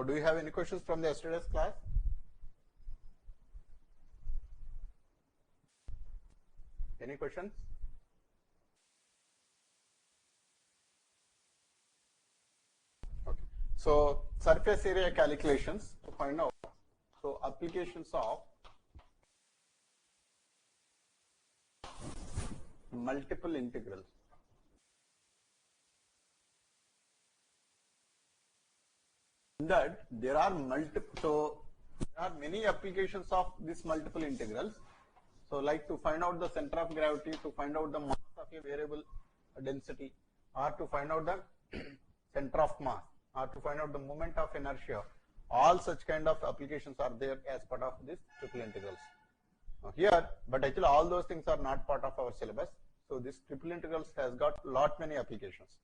So do you have any questions from the yesterday's class? Any questions? Okay. So surface area calculations to find out. So applications of multiple integrals. That there are many applications of these multiple integrals. So like to find out the center of gravity, to find out the mass of a variable density, or to find out the center of mass, or to find out the moment of inertia. All such kind of applications are there as part of this triple integrals. Now here, but actually all those things are not part of our syllabus. So this triple integrals has got lot many applications.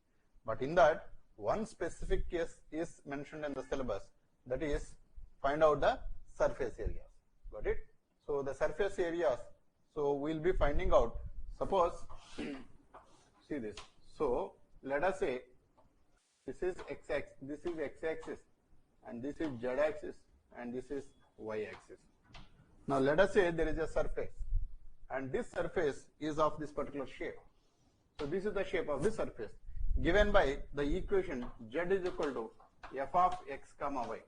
But in that, one specific case is mentioned in the syllabus, that is find out the surface areas. Got it? So the surface areas, so we'll be finding out, suppose, see this. So let us say this is x-axis, and this is z-axis, and this is y-axis. Now let us say there is a surface, and this surface is of this particular shape. So this is the shape of the surface, given by the equation z is equal to f of x comma y.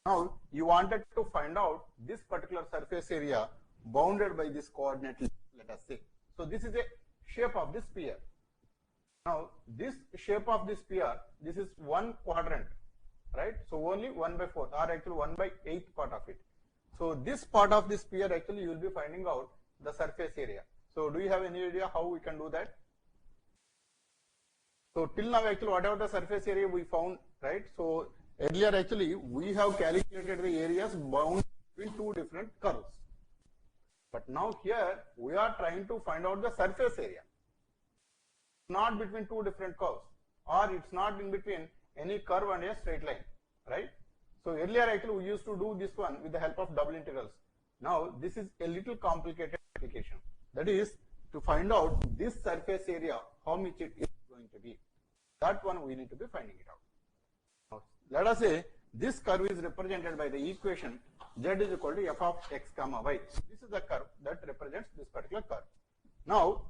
Now you wanted to find out this particular surface area bounded by this coordinate, let us say. So this is a shape of this sphere. Now this shape of this sphere, this is one quadrant, right? So only 1/4, or actually 1/8 part of it. So this part of this sphere, actually you will be finding out the surface area. So do you have any idea how we can do that? So till now, actually whatever the surface area we found, right? So earlier actually we have calculated the areas bound between two different curves. But now here we are trying to find out the surface area. Not between two different curves, or it's not in between any curve and a straight line, right? So earlier actually we used to do this one with the help of double integrals. Now this is a little complicated application. That is to find out this surface area, how much it is going to be. That one we need to be finding it out. Now, let us say this curve is represented by the equation z is equal to f of x comma y. So this is the curve that represents this particular curve. Now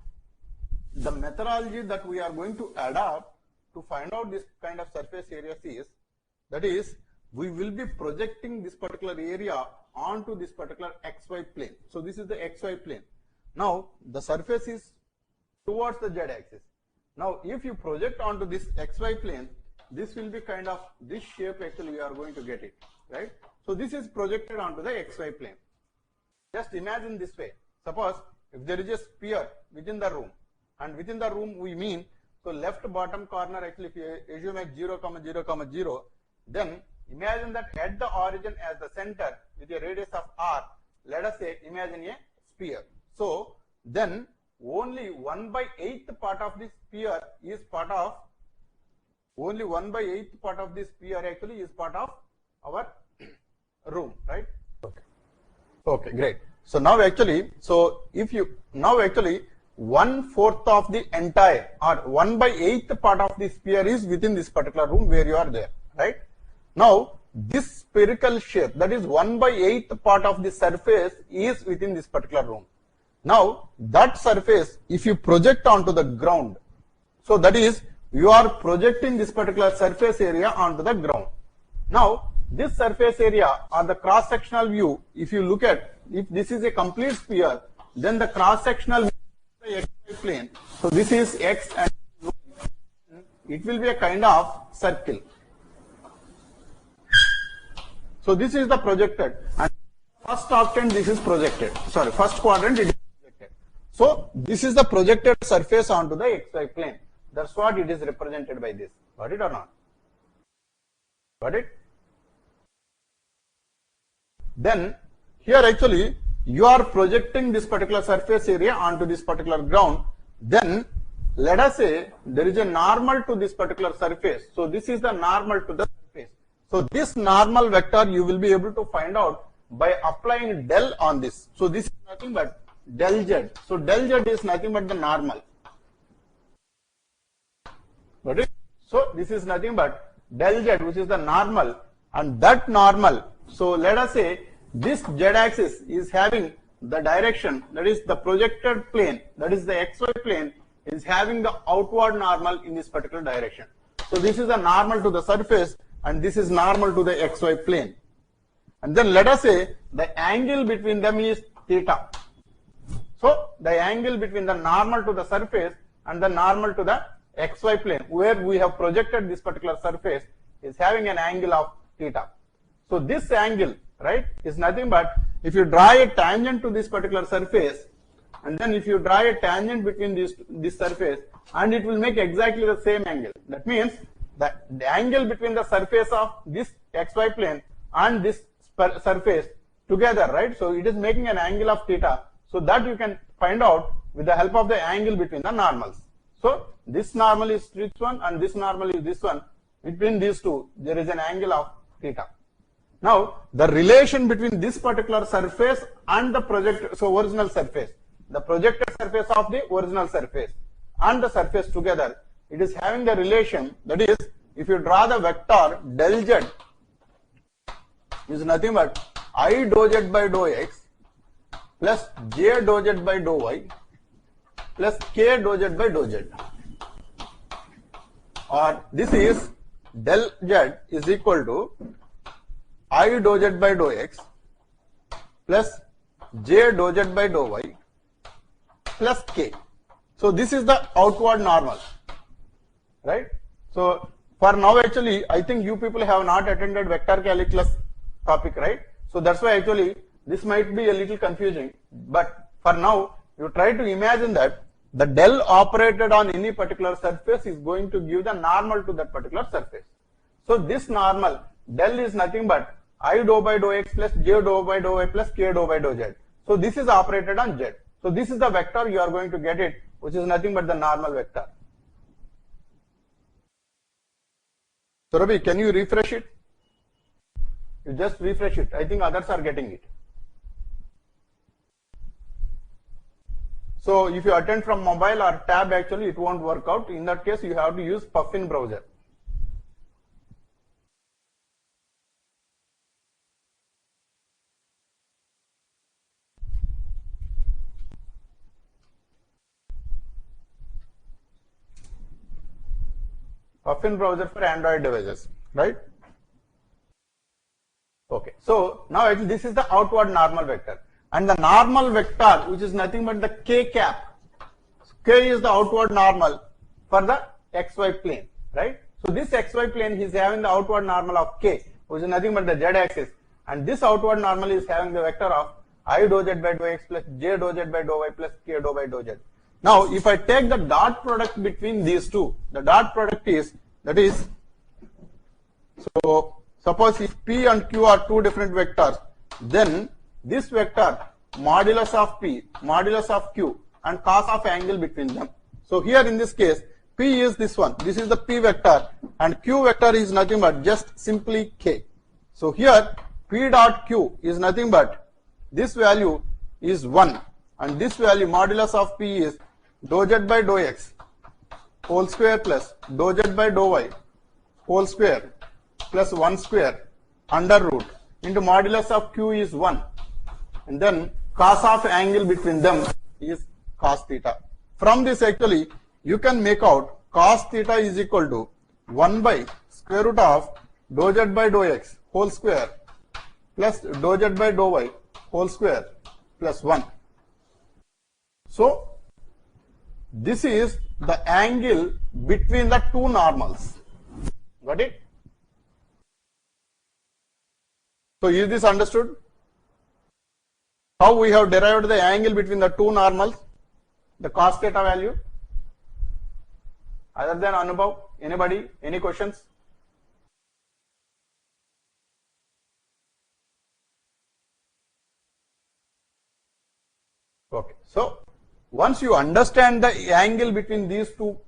the methodology that we are going to adopt to find out this kind of surface areas is, that is, we will be projecting this particular area onto this particular xy plane. So this is the xy plane. Now the surface is towards the z-axis. Now if you project onto this xy plane, this will be kind of this shape, actually we are going to get it, right? So this is projected onto the xy plane. Just imagine this way. Suppose if there is a sphere within the room, and within the room we mean, so left bottom corner, actually if you assume as 0, 0, 0, then imagine that at the origin as the center with a radius of r, let us say imagine a sphere. So then only 1/8 part of this sphere is part of, only 1/8 part of this sphere actually is part of our room, right? Okay, great. So now actually, so if you, now actually 1/4 of the entire, or 1/8 part of the sphere is within this particular room where you are there, right? Now this spherical shape, that is 1/8 part of the surface is within this particular room. Now that surface, if you project onto the ground, so that is you are projecting this particular surface area onto the ground. Now this surface area or the cross sectional view, if you look at, if this is a complete sphere, then the cross sectional xy plane, so this is x and it will be a kind of circle. So this is the projected, and first octant this is projected, sorry, first quadrant it is projected. So this is the projected surface onto the xy plane. That's what it is represented by this. Got it or not? Got it? Then here actually you are projecting this particular surface area onto this particular ground. Then let us say there is a normal to this particular surface. So this is the normal to the surface. So this normal vector you will be able to find out by applying del on this. So this is nothing but del z. So del z is nothing but the normal. Got it? So this is nothing but del z, which is the normal, and that normal. So let us say this z-axis is having the direction, that is the projected plane, that is the xy plane, is having the outward normal in this particular direction. So this is a normal to the surface and this is normal to the xy plane. And then let us say the angle between them is theta. So the angle between the normal to the surface and the normal to the xy plane, where we have projected this particular surface, is having an angle of theta. So this angle, right, is nothing but if you draw a tangent to this particular surface, and then if you draw a tangent between this surface, and it will make exactly the same angle. That means that the angle between the surface of this xy plane and this surface together, right? So it is making an angle of theta, so that you can find out with the help of the angle between the normals. So this normal is this one and this normal is this one. Between these two, there is an angle of theta. Now the relation between this particular surface and the original surface, the projected surface of the original surface and the surface together, it is having the relation, that is, if you draw the vector del z is nothing but I dou z by dou x plus j dou z by dou y plus k dou z by dou z, or this is del z is equal to I dou z by dou x plus j dou z by dou y plus k. So this is the outward normal, right? So for now actually I think you people have not attended vector calculus topic, right? So that's why actually this might be a little confusing, but for now you try to imagine that the del operated on any particular surface is going to give the normal to that particular surface. So this normal del is nothing but I dou by dou x plus j dou by dou y plus k dou by dou z. So this is operated on z. So this is the vector you are going to get it, which is nothing but the normal vector. So Ravi, can you refresh it? You just refresh it. I think others are getting it. So if you attend from mobile or tab, actually it won't work out. In that case, you have to use Puffin browser. Puffin browser for Android devices, right? Okay, so now this is the outward normal vector, and the normal vector, which is nothing but the k cap. K is the outward normal for the xy plane, right? So this xy plane is having the outward normal of k, which is nothing but the z axis, and this outward normal is having the vector of I dou z by dou x plus j dou z by dou y plus k dou by dou z. Now if I take the dot product between these two, the dot product is, that is, so suppose if p and q are two different vectors, then this vector modulus of p, modulus of q, and cos of angle between them. So here in this case, p is this one, this is the p vector, and q vector is nothing but just simply k. So here p dot q is nothing but this value is 1, and this value modulus of p is dou z by dou x whole square plus dou z by dou y whole square plus 1 square under root into modulus of q is 1, and then cos of angle between them is cos theta. From this actually you can make out cos theta is equal to 1 by square root of dou z by dou x whole square plus dou z by dou y whole square plus 1. So this is the angle between the two normals. Got it? So is this understood? How we have derived the angle between the two normals, the cos theta value? Other than Anubhav, anybody, any questions? Okay, so once you understand the angle between these two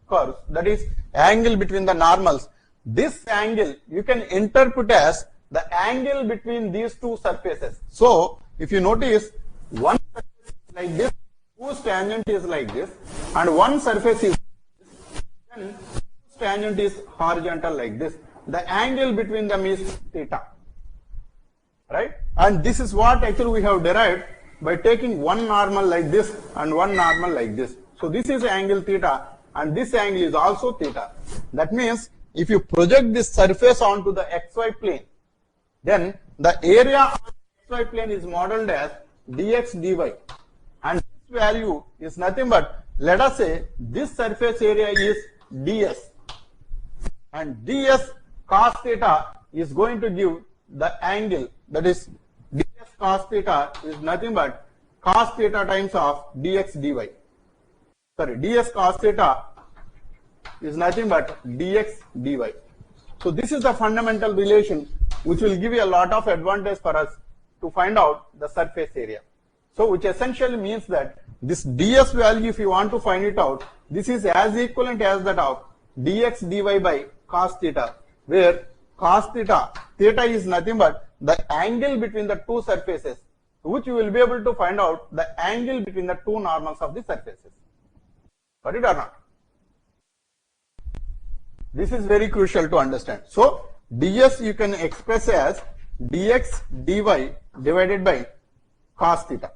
curves, that is angle between the normals, this angle you can interpret as the angle between these two surfaces. So if you notice, one surface is like this, whose tangent is like this, and one surface is this, then whose tangent is horizontal like this. the angle between them is theta, right? And this is what actually we have derived by taking one normal like this and one normal like this. So this is angle theta and this angle is also theta. That means if you project this surface onto the xy plane, then the area on the xy plane is modeled as dx dy, and this value is nothing but, let us say this surface area is ds, and ds cos theta is going to give the angle, that is ds cos theta is nothing but cos theta times of dx dy. Sorry, ds cos theta is nothing but dx dy. So this is the fundamental relation which will give you a lot of advantage for us to find out the surface area. So which essentially means that this ds value, if you want to find it out, this is as equivalent as that of dx dy by cos theta, where cos theta, theta is nothing but the angle between the two surfaces, which you will be able to find out the angle between the two normals of the surfaces. Got it or not? This is very crucial to understand. So ds you can express as dx dy divided by cos theta.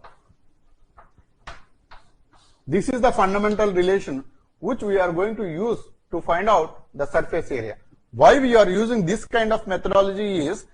This is the fundamental relation which we are going to use to find out the surface area. Why we are using this kind of methodology is,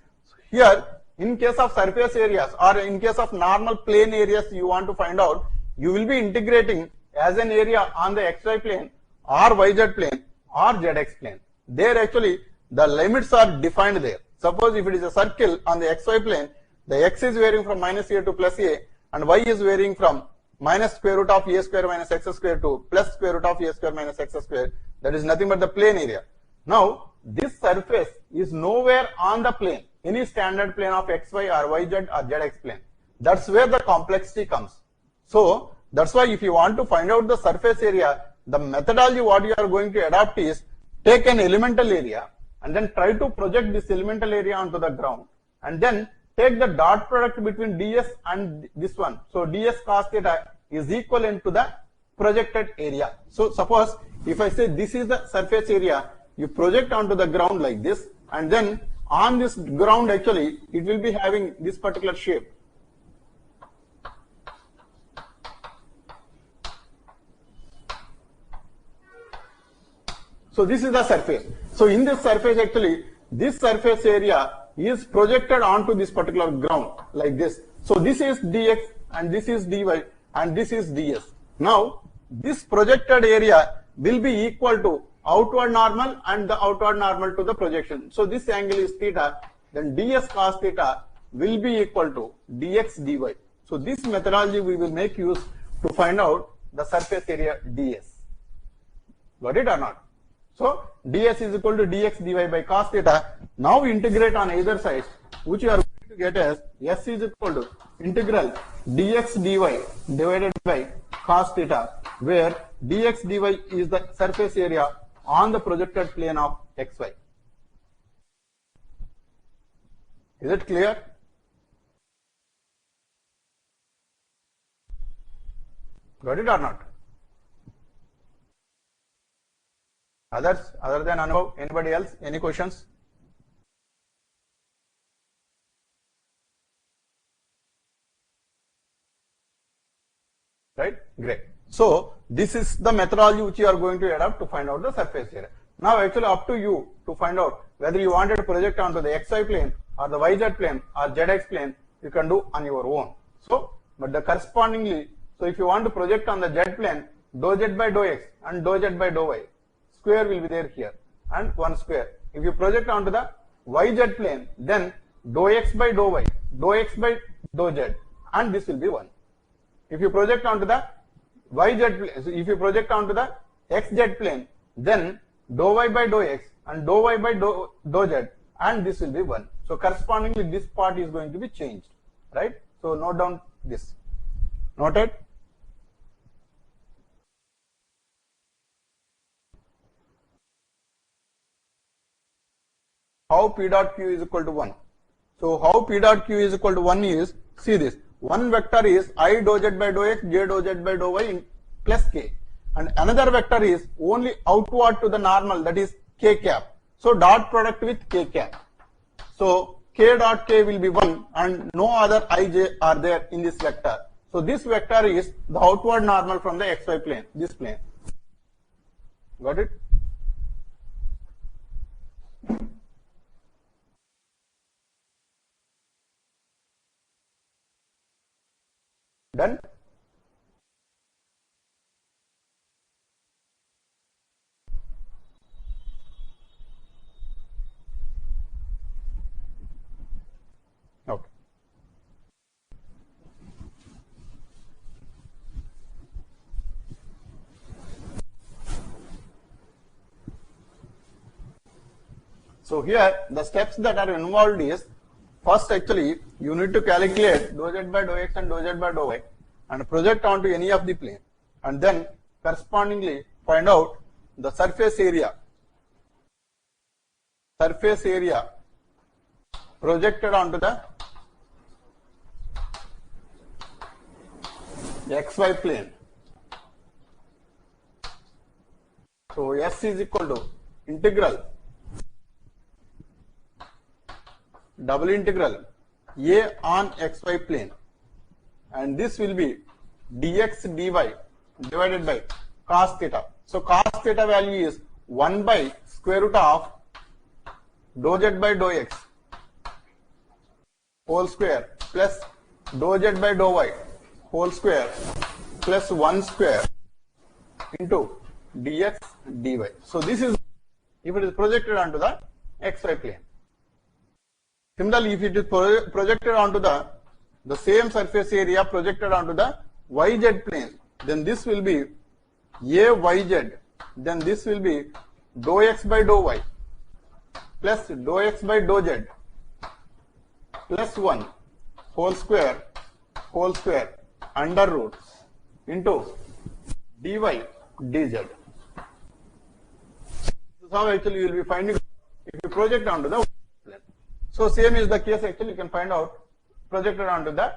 here in case of surface areas or in case of normal plane areas you want to find out, you will be integrating as an area on the xy plane or yz plane or zx plane. There actually the limits are defined there. Suppose if it is a circle on the xy plane, the x is varying from minus a to plus a and y is varying from minus square root of a square minus x square to plus square root of a square minus x square. That is nothing but the plane area. Now this surface is nowhere on the plane, any standard plane of xy or yz or zx plane. That's where the complexity comes. So that's why if you want to find out the surface area, the methodology what you are going to adopt is take an elemental area and then try to project this elemental area onto the ground, and then take the dot product between ds and this one. So ds cos theta is equivalent to the projected area. So suppose if I say this is the surface area, you project onto the ground like this, and then on this ground actually it will be having this particular shape. So this is the surface. So in this surface actually, this surface area is projected onto this particular ground like this. So this is dx and this is dy and this is ds. Now this projected area will be equal to outward normal and the outward normal to the projection. So this angle is theta, then ds cos theta will be equal to dx dy. So this methodology we will make use to find out the surface area ds. Got it or not? So ds is equal to dx dy by cos theta. Now we integrate on either side, which you are going to get as s is equal to integral dx dy divided by cos theta, where dx dy is the surface area on the projected plane of xy. Is it clear? Got it or not? Others, other than Anubhav, anybody else? Any questions? Right? Great. So this is the methodology which you are going to adopt to find out the surface area. Now actually up to you to find out whether you wanted to project onto the xy plane or the yz plane or zx plane, you can do on your own. So, but the correspondingly, so if you want to project on the z plane, dou z by dou x and dou z by dou y, square will be there here and 1 square. If you project onto the yz plane, then dou x by dou y, dou x by dou z, and this will be 1. If you project onto the yz plane, so if you project onto the xz plane, then dou y by dou x and dou y by dou z, and this will be 1. So correspondingly this part is going to be changed, right? So note down this. Noted? How P dot Q is equal to 1. So how P dot Q is equal to 1 is, see this, one vector is I dou z by dou x, j dou z by dou y in plus k, and another vector is only outward to the normal, that is k cap. So dot product with k cap. So k dot k will be 1 and no other ij are there in this vector. So this vector is the outward normal from the xy plane, this plane. Got it? Done? Okay. So here the steps that are involved is, first actually you need to calculate dou z by dou x and dou z by dou y and project onto any of the plane, and then correspondingly find out the surface area projected onto the xy plane. So S is equal to integral double integral A on xy plane, and this will be dx dy divided by cos theta. So cos theta value is 1 by square root of dou z by dou x whole square plus dou z by dou y whole square plus 1 square into dx dy. So this is if it is projected onto the xy plane. Similarly, if it is projected onto the same surface area projected onto the yz plane, then this will be ayz, then this will be dou x by dou y plus dou x by dou z plus 1 whole square under root into dy dz. This is how actually you will be finding if you project onto the plane. So same is the case actually you can find out projected onto the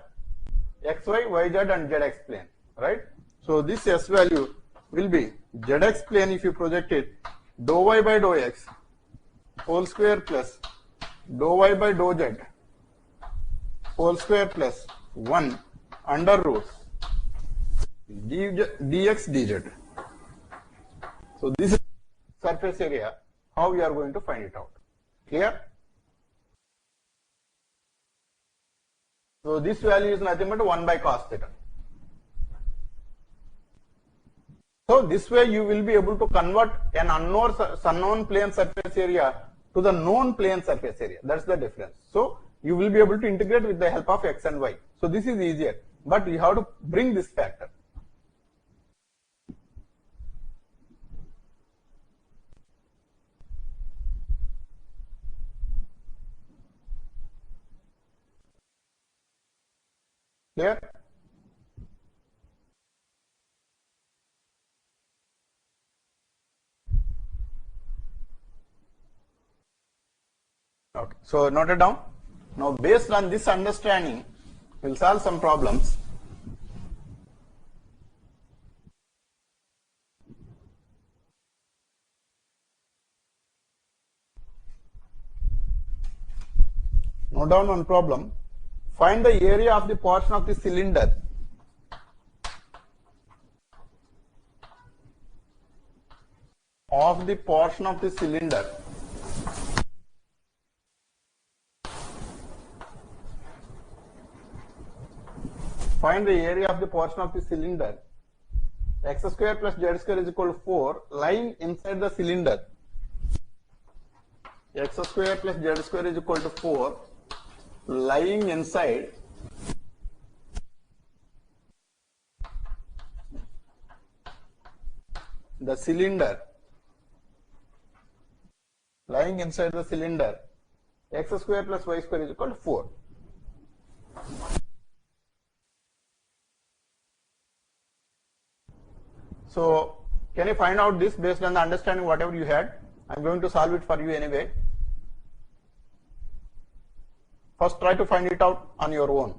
xy, yz and zx plane, right? So this s value will be zx plane if you project it dou y by dou x whole square plus dou y by dou z whole square plus 1 under root dx dz. So this is surface area, how we are going to find it out. Clear? So this value is nothing but 1 by cos theta. So this way you will be able to convert an unknown plane surface area to the known plane surface area. That's the difference. So you will be able to integrate with the help of x and y. So this is easier, but you have to bring this factor. Clear? Okay, so note it down. Now based on this understanding, we'll solve some problems. Note down one problem. Find the area of the portion of the cylinder Find the area of the portion of the cylinder x square plus z square is equal to 4 lying inside the cylinder. X square plus z square is equal to 4 lying inside the cylinder. Lying inside the cylinder, x square plus y square is equal to 4. So can you find out this based on the understanding whatever you had? I'm going to solve it for you anyway. First try to find it out on your own.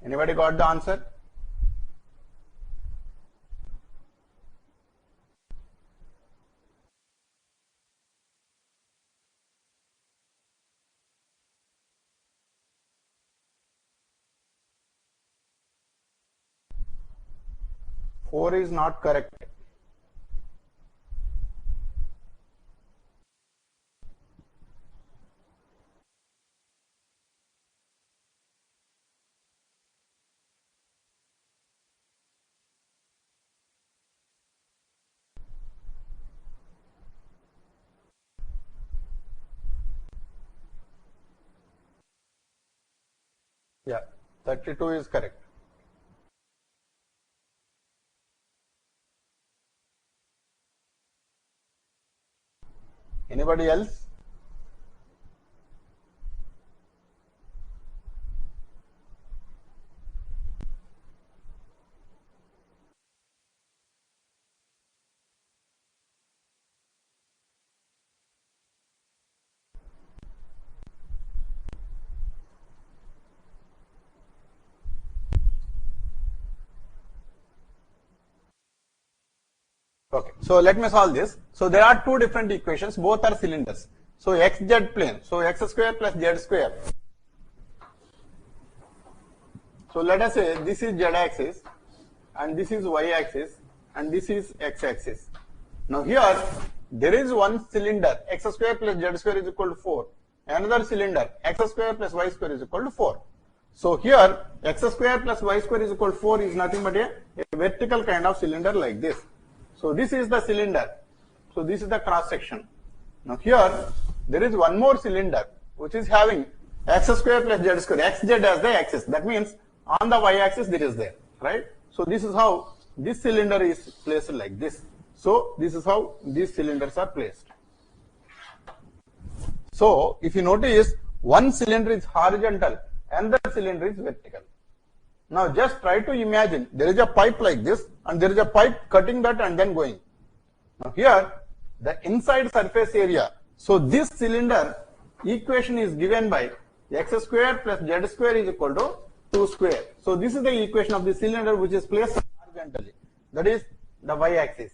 Anybody got the answer? Four is not correct. Yeah, 32 is correct. Anybody else? Okay, so let me solve this. So there are two different equations, both are cylinders. So xz plane, so x square plus z square. So let us say this is z axis and this is y axis and this is x axis. Now here there is one cylinder, x square plus z square is equal to 4. Another cylinder, x square plus y square is equal to 4. So here x square plus y square is equal to 4 is nothing but a vertical kind of cylinder like this. So this is the cylinder. So this is the cross section. Now here there is one more cylinder which is having x square plus z square, xz as the axis. That means on the y axis this is there, right? So this is how this cylinder is placed like this. So this is how these cylinders are placed. So if you notice, one cylinder is horizontal and the cylinder is vertical. Now just try to imagine there is a pipe like this and there is a pipe cutting that and then going. Now here the inside surface area. So this cylinder equation is given by x square plus z square is equal to 2 square. So this is the equation of the cylinder which is placed horizontally. That is the y axis,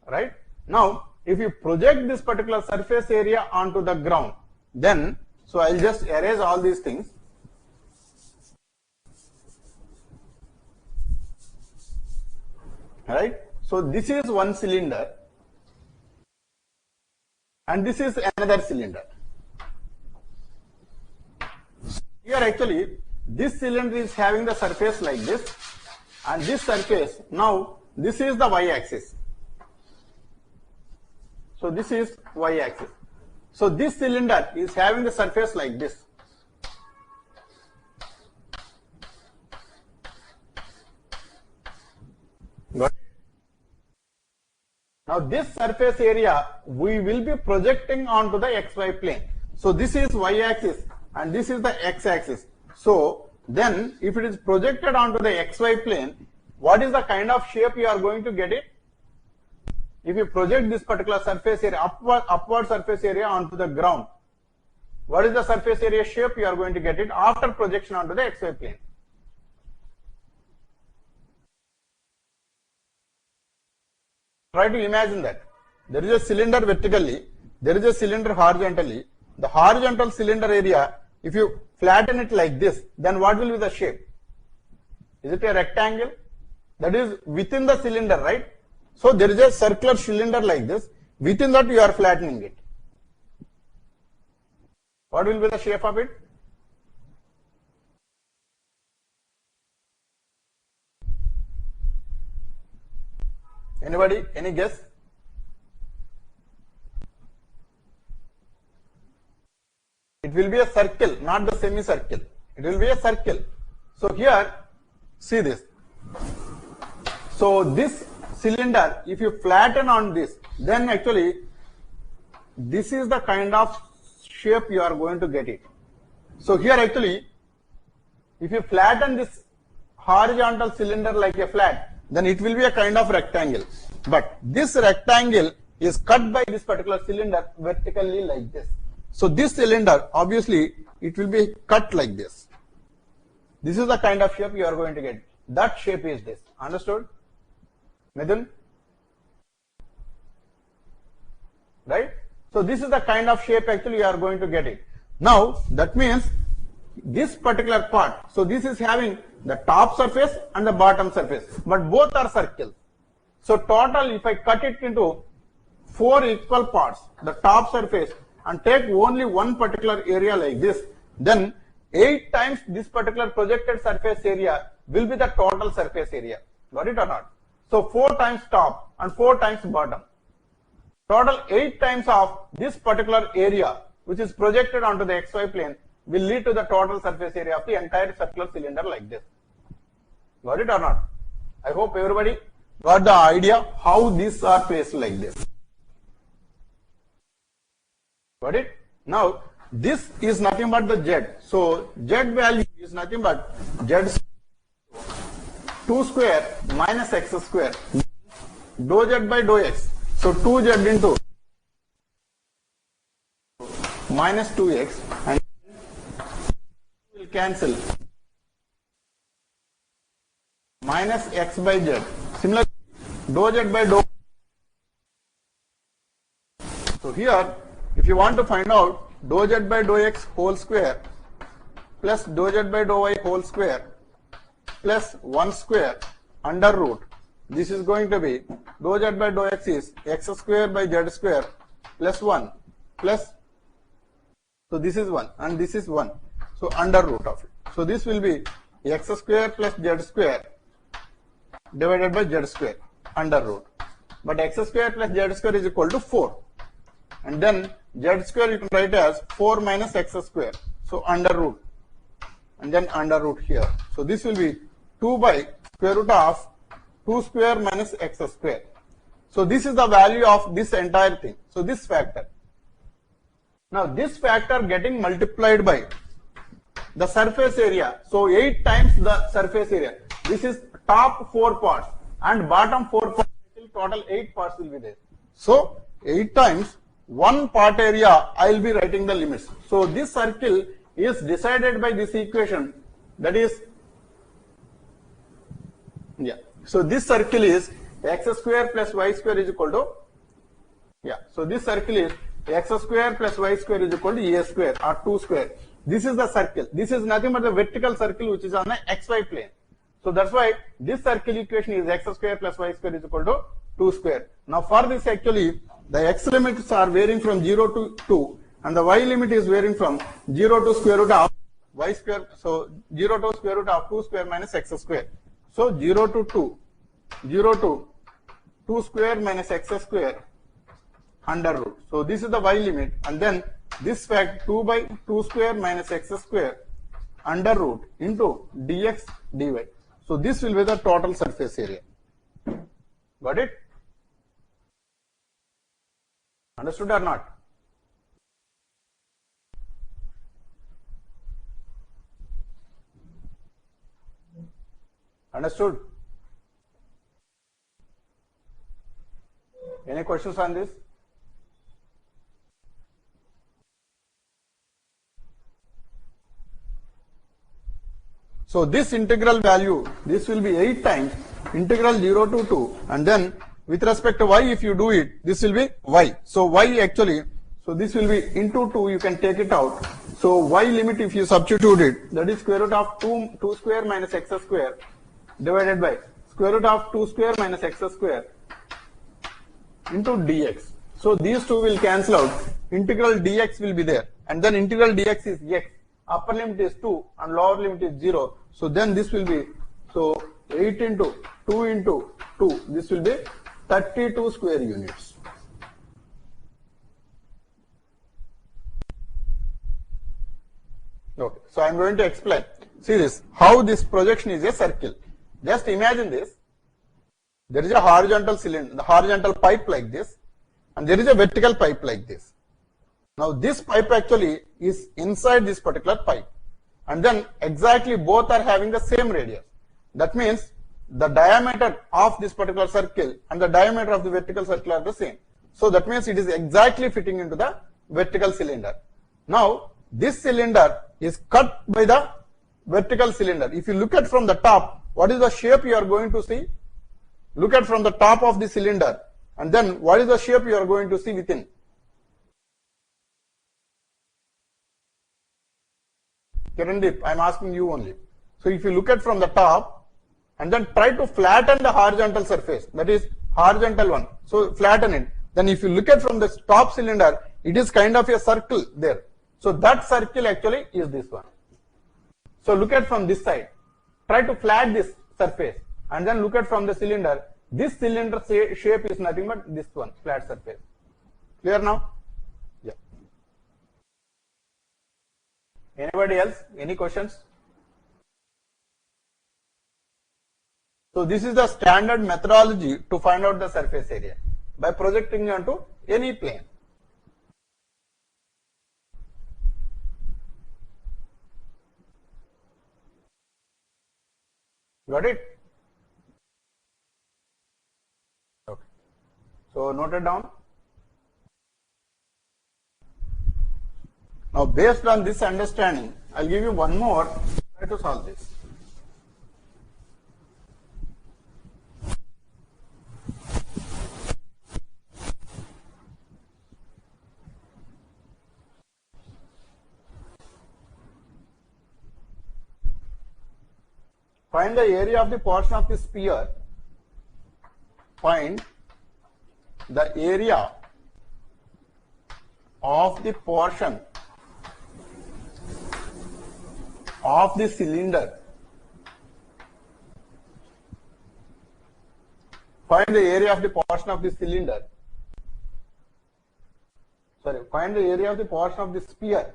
right? Now if you project this particular surface area onto the ground, then so I'll just erase all these things. Right? So this is one cylinder and this is another cylinder. Here actually this cylinder is having the surface like this and this surface, now this is the y axis. So this is y axis. So this cylinder is having the surface like this. Got it? Now this surface area we will be projecting onto the xy plane. So this is y axis and this is the x axis. So then if it is projected onto the xy plane, what is the kind of shape you are going to get it? If you project this particular surface area, upward surface area onto the ground, what is the surface area shape you are going to get it after projection onto the xy plane? Try to imagine that. There is a cylinder vertically, there is a cylinder horizontally. The horizontal cylinder area, if you flatten it like this, then what will be the shape? Is it a rectangle? That is within the cylinder, right? So there is a circular cylinder like this. Within that you are flattening it. What will be the shape of it? Anybody? Any guess? It will be a circle, not the semicircle. It will be a circle. So here, see this. So this cylinder, if you flatten on this, then actually this is the kind of shape you are going to get it. So here actually, if you flatten this horizontal cylinder like a flat, then it will be a kind of rectangle. But this rectangle is cut by this particular cylinder vertically like this. So this cylinder, obviously, it will be cut like this. This is the kind of shape you are going to get. That shape is this. Understood? Midun? Right? So this is the kind of shape actually you are going to get it. Now that means this particular part, so this is having the top surface and the bottom surface, but both are circles. So total, if I cut it into 4 equal parts, the top surface, and take only one particular area like this, then 8 times this particular projected surface area will be the total surface area. Got it or not? So 4 times top and 4 times bottom. Total 8 times of this particular area which is projected onto the XY plane will lead to the total surface area of the entire circular cylinder like this. Got it or not? I hope everybody got the idea how these are placed like this. Got it? Now this is nothing but the Z. So Z value is nothing but Z 2 square minus x square dou Z by dou x. So 2Z into minus 2x and will cancel minus x by z. Similarly, dou z by dou. So here, if you want to find out dou z by dou x whole square plus dou z by dou y whole square plus 1 square under root, this is going to be dou z by dou x is x square by z square plus 1 plus, so this is 1 and this is 1. So under root of it. So this will be x square plus z square divided by z square under root. But x square plus z square is equal to 4. And then z square you can write as 4 minus x square. So under root. And then under root here. So this will be 2 by square root of 2 square minus x square. So this is the value of this entire thing. So this factor. Now this factor getting multiplied by the surface area. So 8 times the surface area. This is top 4 parts and bottom 4 parts. Total 8 parts will be there. So 8 times 1 part area I will be writing the limits. So this circle is decided by this equation, that is, yeah. So this circle is x square plus y square is equal to, yeah. So this circle is x square plus y square is equal to a square or 2 square. This is the circle. This is nothing but the vertical circle which is on the xy plane. So that's why this circle equation is x square plus y square is equal to 2 square. Now for this actually the x limits are varying from 0 to 2 and the y limit is varying from 0 to square root of y square. So 0 to square root of 2 square minus x square. So 0 to 2, 0 to 2 square minus x square under root. So this is the y limit and then this fact 2 by 2 square minus x square under root into dx dy. So this will be the total surface area. Got it? Understood or not? Understood? Any questions on this? So this integral value, this will be 8 times integral 0 to 2 and then with respect to y, if you do it, this will be y. So y actually, so this will be into 2, you can take it out. So y limit if you substitute it, that is square root of 2 square minus x square divided by square root of 2 square minus x square into dx. So these two will cancel out. Integral dx will be there and then integral dx is x. Upper limit is 2 and lower limit is 0. So then this will be, so 8 into 2 into 2, this will be 32 square units. Okay, so I am going to explain. See this, how this projection is a circle. Just imagine this. There is a horizontal cylinder, the horizontal pipe like this, and there is a vertical pipe like this. Now this pipe actually is inside this particular pipe, and then exactly both are having the same radius. That means the diameter of this particular circle and the diameter of the vertical circle are the same. So that means it is exactly fitting into the vertical cylinder. Now this cylinder is cut by the vertical cylinder. If you look at from the top, what is the shape you are going to see? Look at from the top of the cylinder, and then what is the shape you are going to see within? Kirandeep, I am asking you only. So if you look at from the top, and then try to flatten the horizontal surface, that is horizontal one. So flatten it. Then if you look at from the top cylinder, it is kind of a circle there. So that circle actually is this one. So look at from this side. Try to flat this surface, and then look at from the cylinder. This cylinder shape is nothing but this one, flat surface. Clear now? Yeah. Anybody else? Any questions? So this is the standard methodology to find out the surface area by projecting onto any plane. Got it? Okay. So note it down. Now based on this understanding, I'll give you one more. Try to solve this. Find the area of the portion of the sphere. Find the area of the portion of the cylinder. Find the area of the portion of the cylinder. Sorry, find the area of the portion of the sphere.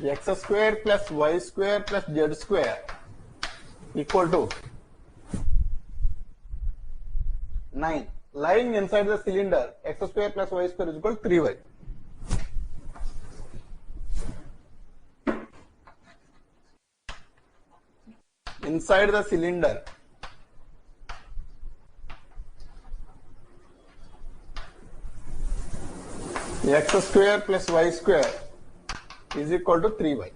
X square plus y square plus z square equal to 9. Lying inside the cylinder, x square plus y square is equal to 3y. Inside the cylinder, x square plus y square is equal to 3y.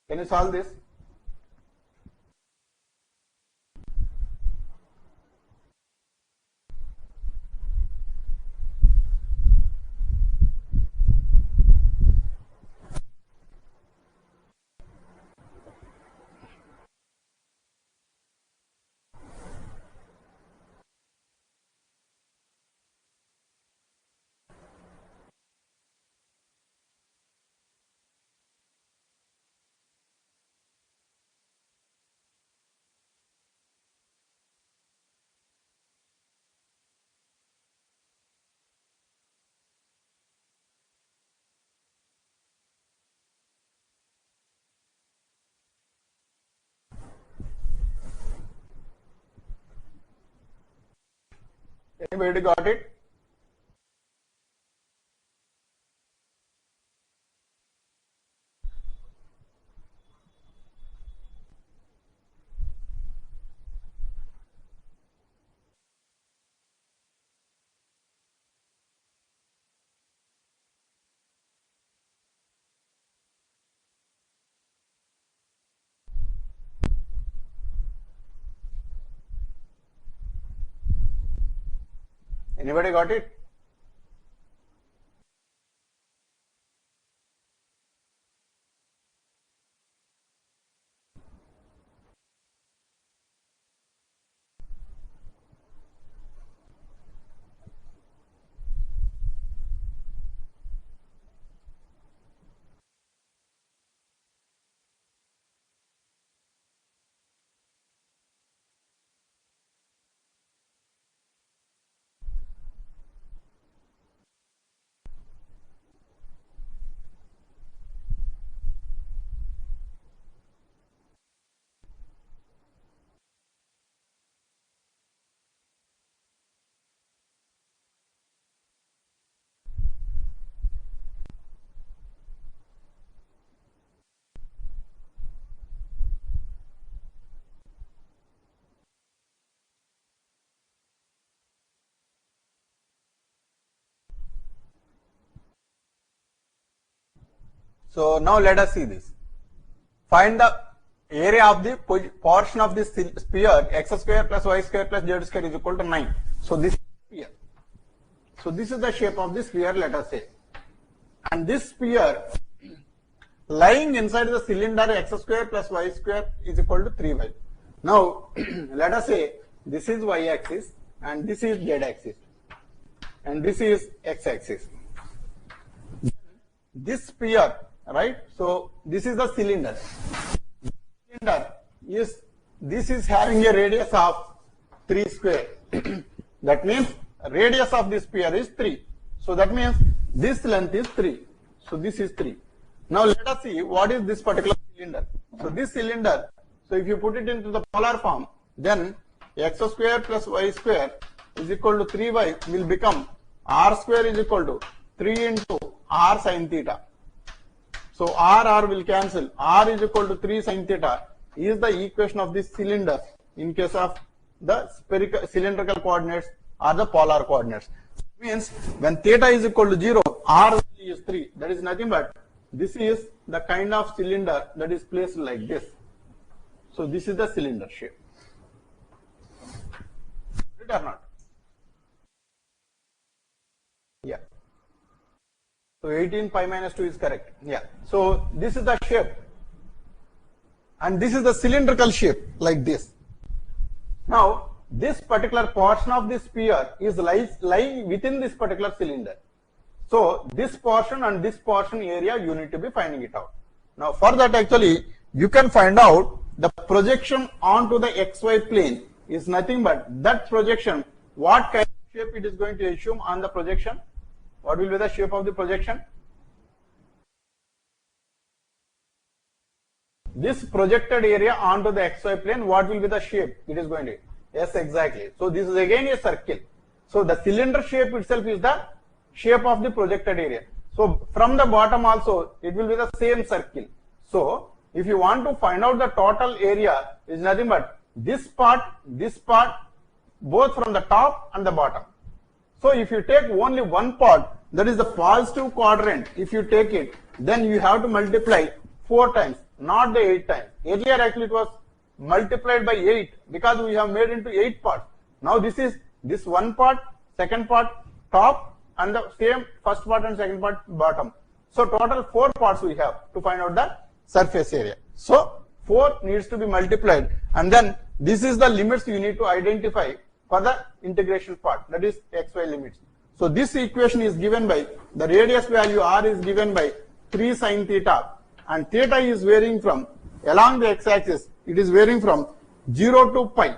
Can you solve this? Anybody got it? Anybody got it? So now let us see this. Find the area of the portion of this sphere x square plus y square plus z square is equal to 9. So this is sphere. So this is the shape of the sphere, let us say. And this sphere lying inside the cylinder x square plus y square is equal to 3y. Now let us say this is y axis and this is z axis and this is x axis. This sphere, right? So this is the cylinder. This is having a radius of 3 square. That means radius of this sphere is 3. So that means this length is 3. So this is 3. Now let us see what is this particular cylinder. So this cylinder, so if you put it into the polar form, then x square plus y square is equal to 3y will become r square is equal to 3 into r sin theta. So r will cancel. R is equal to 3 sin theta is the equation of this cylinder in case of the spherical cylindrical coordinates or the polar coordinates. Means when theta is equal to 0, r is 3. That is nothing but this is the kind of cylinder that is placed like this. So this is the cylinder shape. Right or not? Yeah. So 18 pi minus 2 is correct. Yeah. So this is the shape. And this is the cylindrical shape like this. Now this particular portion of this sphere is lying within this particular cylinder. So this portion and this portion area you need to be finding it out. Now for that actually you can find out the projection onto the xy plane is nothing but that projection. What kind of shape it is going to assume on the projection? What will be the shape of the projection? This projected area onto the xy plane, what will be the shape it is going to be? Yes, exactly. So this is again a circle. So the cylinder shape itself is the shape of the projected area. So from the bottom also it will be the same circle. So if you want to find out the total area is nothing but this part, both from the top and the bottom. So if you take only one part, that is the positive quadrant, if you take it, then you have to multiply 4 times, not the 8 times. Earlier actually it was multiplied by 8 because we have made into 8 parts. Now this is this one part, second part, top, and the same first part and second part, bottom. So total 4 parts we have to find out the surface area. So 4 needs to be multiplied, and then this is the limits you need to identify for the integration part, that is xy limits. So this equation is given by the radius value r is given by 3 sin theta, and theta is varying from along the x-axis, it is varying from 0 to pi.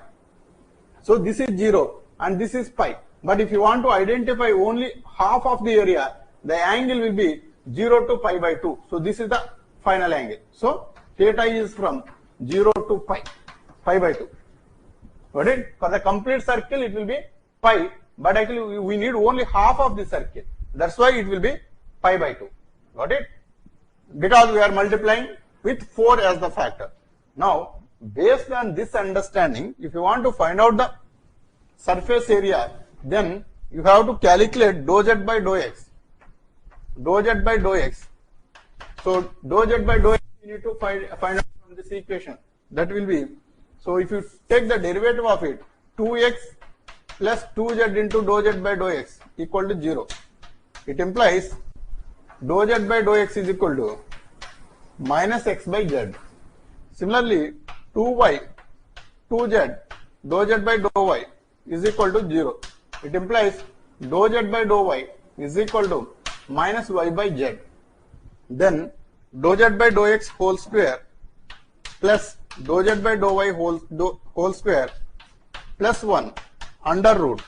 So this is 0 and this is pi. But if you want to identify only half of the area, the angle will be 0 to pi by 2. So this is the final angle. So theta is from 0 to pi by 2. Got it? For the complete circle it will be pi, but actually we need only half of the circle. That's why it will be pi by 2. Got it? Because we are multiplying with 4 as the factor. Now, based on this understanding, if you want to find out the surface area, then you have to calculate dou z by dou x. Dou z by dou x. So dou z by dou x you need to find out from this equation. That will be, so if you take the derivative of it, 2x plus 2z into dou z by dou x equal to 0. It implies dou z by dou x is equal to minus x by z. Similarly, 2y, 2z, dou z by dou y is equal to 0. It implies dou z by dou y is equal to minus y by z. Then dou z by dou x whole square plus dou z by dou y whole square plus 1 under root.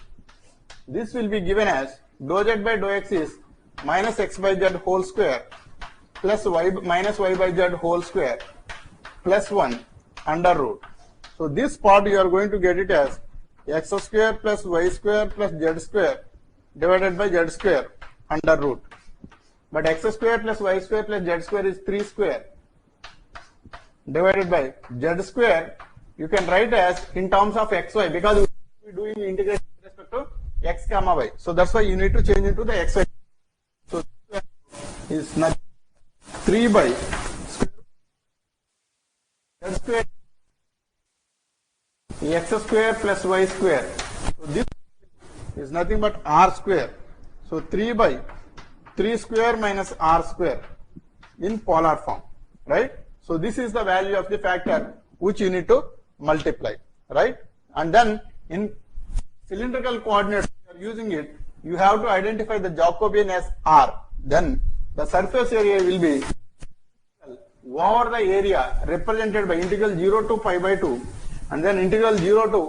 This will be given as dou z by dou x is minus x by z whole square plus y minus y by z whole square plus 1 under root. So this part you are going to get it as x square plus y square plus z square divided by z square under root. But x square plus y square plus z square is 3 square divided by z square. You can write as in terms of xy because we are doing integration with respect to x comma y. So that's why you need to change into the xy. So is not 3 3 by x square, x square plus y square. So this is nothing but r square. So 3 by 3 square minus r square in polar form, right? So this is the value of the factor which you need to multiply, right? And then in cylindrical coordinates, you are using it, you have to identify the Jacobian as r. Then the surface area will be over the area represented by integral 0 to pi by 2 and then integral 0 to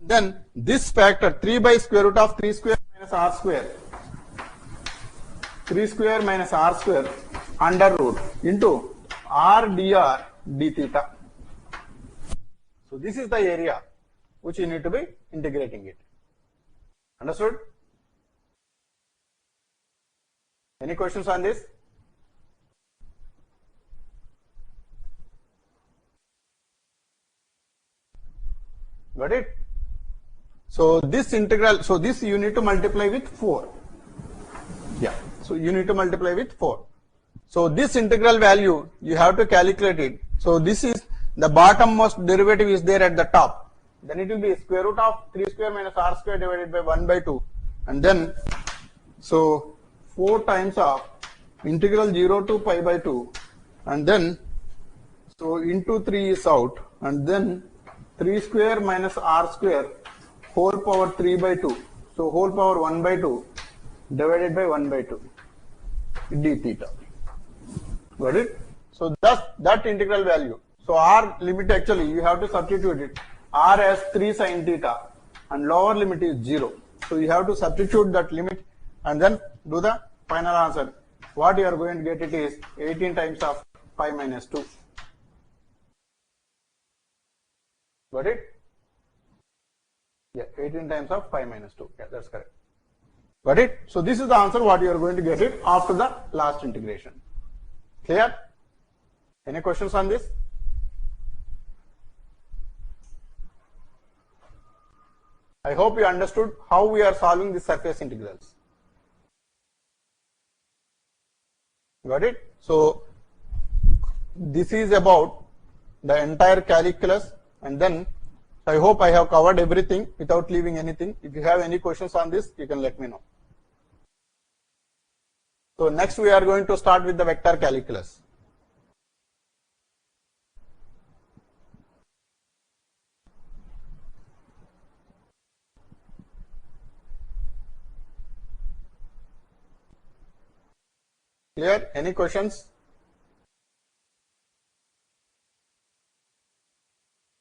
then this factor 3 by square root of 3 square minus r square, 3 square minus r square under root into r dr d theta. So this is the area which you need to be integrating it. Understood? Any questions on this? Got it? So this integral, so this you need to multiply with 4. Yeah, so you need to multiply with 4. So this integral value, you have to calculate it. So this is the bottommost derivative is there at the top. Then it will be square root of 3 square minus r square divided by 1 by 2. And then, so 4 times of integral 0 to pi by 2. And then, so into 3 is out. And then 3 square minus r square whole power 3 by 2. So whole power 1 by 2 divided by 1 by 2 d theta. Got it? So that integral value. So r limit actually you have to substitute it. R as 3 sin theta and lower limit is 0. So you have to substitute that limit and then do the final answer. What you are going to get it is 18 times of pi minus 2. Got it? Yeah, 18 times of pi minus 2. Yeah, that's correct. Got it? So this is the answer what you are going to get it after the last integration. Clear? Any questions on this? I hope you understood how we are solving the surface integrals. Got it? So this is about the entire calculus, and then I hope I have covered everything without leaving anything. If you have any questions on this, you can let me know. So next we are going to start with the vector calculus. Clear? Any questions?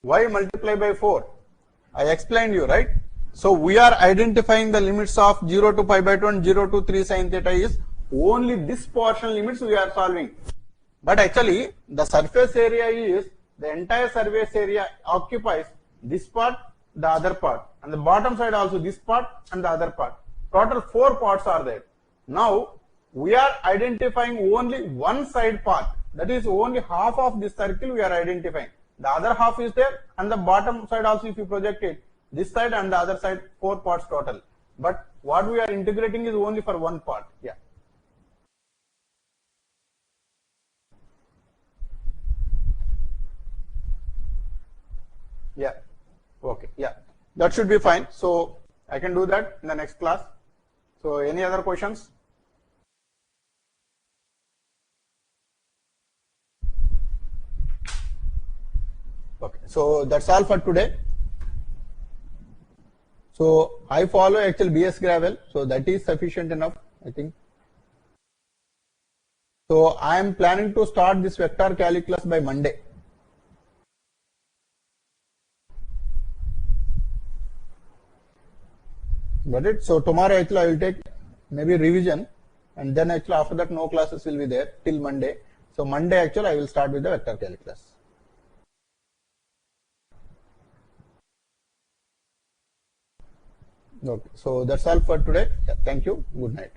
Why multiply by 4? I explained you, right? So we are identifying the limits of 0 to pi by 2 and 0 to 3 sin theta is only this portion limits we are solving. But actually the surface area is the entire surface area occupies this part, the other part, and the bottom side also this part and the other part. Total 4 parts are there. Now we are identifying only one side part, that is only half of this circle we are identifying. The other half is there, and the bottom side also if you project it, this side and the other side, 4 parts total. But what we are integrating is only for one part. Yeah. Yeah. Okay. Yeah. That should be fine. So I can do that in the next class. So any other questions? Okay, so that's all for today. So I follow actual BS Gravel, so that is sufficient enough, I think. So I am planning to start this vector calculus by Monday. Got it? So tomorrow actually I will take maybe revision, and then actually after that no classes will be there till Monday. So Monday actually I will start with the vector calculus. Okay, so that's all for today. Yeah, thank you. Good night.